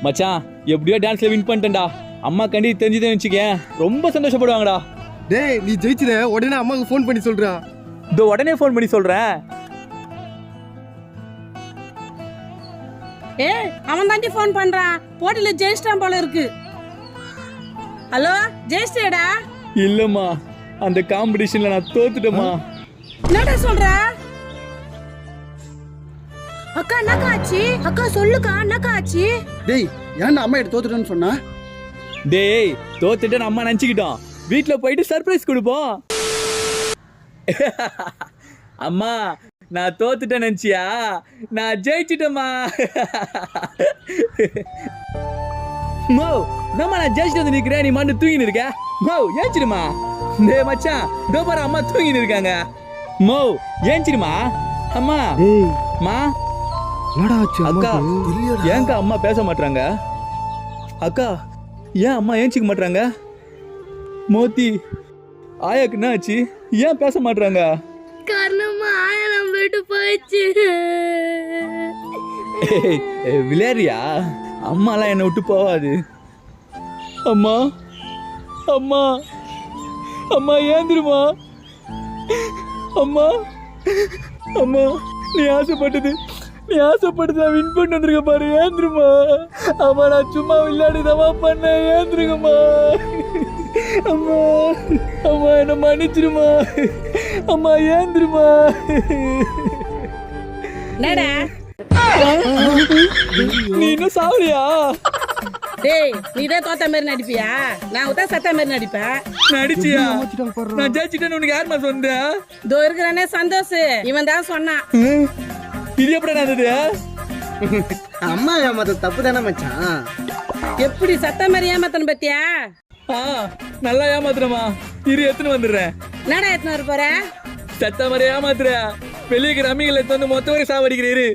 மச்சான் எப்படியோ டான்ஸ்ல வின் பண்ணிட்டேன்டா. அம்மா கண்டி தெரிஞ்சுதான் வச்சுக்கேன், ரொம்ப சந்தோஷப்படுவாங்கடா. டேய் நீ ஜெயிச்சிட உடனே அம்மாவுக்கு ஃபோன் பண்ணி சொல்றா. இதோ உடனே ஃபோன் பண்ணி சொல்றேன். அவன் தாண்டி ஃபோன் பண்றான், போட்டில ஜெயிச்சிட்டான் போல இருக்கு. ஹலோ ஜெயிச்சிட்டேடா? இல்லம்மா, அந்த காம்படிஷன்ல நான் தோத்துட்டேம்மா. என்னடா சொல்ற? அக்கா என்னக்கா ஆச்சு? அக்கா சொல்லுக்கா என்னக்கா ஆச்சு? டேய் ஏன்டா அம்மா கிட்ட தோத்துட்டேன்னு சொன்னா? டேய் தோத்துட்டேன்னு அம்மா நினச்சிக்கிட்டோம், வீட்டில் போயிட்டு சர்ப்ரைஸ் கொடுப்போம். அம்மா நான் தோத்துட்டேன் நினச்சியா? நான் ஜெயிச்சிட்டேம்மா. மோ நம்ம நான் ஜெயிச்சிட்டு வந்து நிற்கிறேன், நீ மண்ணு தூங்கின்னு இருக்க. மோ ஏஞ்சிடுமா. டேய் மச்சான் இதோ பாரு அம்மா தூங்கின்னு இருக்காங்க. மோ ஏஞ்சிடுமா. அம்மா மா அக்கா ஏங்கா அம்மா பேச மாட்டாங்க? அக்கா ஏன் அம்மா ஏஞ்சிக்க மாட்டாங்க? மோத்தி ஆயாக்கு என்ன ஆச்சு? ஏன் பேச மாட்டாங்க? காரணமா ஆயெல்லாம் போயிட்டு போயிடுச்சு. விளையாடுறியா? அம்மாலாம் என்னை விட்டு போவாது. அம்மா அம்மா அம்மா ஏந்திருமா. அம்மா அம்மா நீ ஆசைப்பட்டது வின் பண்ணி வந்திருக்க பாரு, ஏந்திருமா. அம்மா நான் சும்மா விளையாடுதமா பண்ணேன், ஏந்திருங்கம்மா. அம்மா அம்மா என்ன மன்னிச்சிருமா. அம்மா ஏந்திருமா. என்னடா நீ இன்னும் சாவலியா? டேய் நீதான் தோத்த மாதிரி நடிப்பியா? நான் உதா சத்த மாதிரி நடிப்பேன். நடிச்சியா? நான் ஜெயிச்சிட்டேன்னு உனக்கு யாருமா சொன்னா? இதோ இருக்கிறானே சந்தோஷ், இவன் தான் சொன்னான். இது எப்படி நடந்தது? அம்மா ஏமாத்த தப்பு தானே மச்சான். எப்படி சத்த மாதிரி ஏமாத்தணும் பத்தியா? நல்லா ஏமாத்துறமா, இரு எத்தனை வந்துடுறேன். என்னடா எத்தனை வர போற? சத்த மாதிரி ஏமாத்துற, வெளியே இருக்கிற அம்மிகளை வந்து மொத்த வரை சாவடிக்கிறீரு.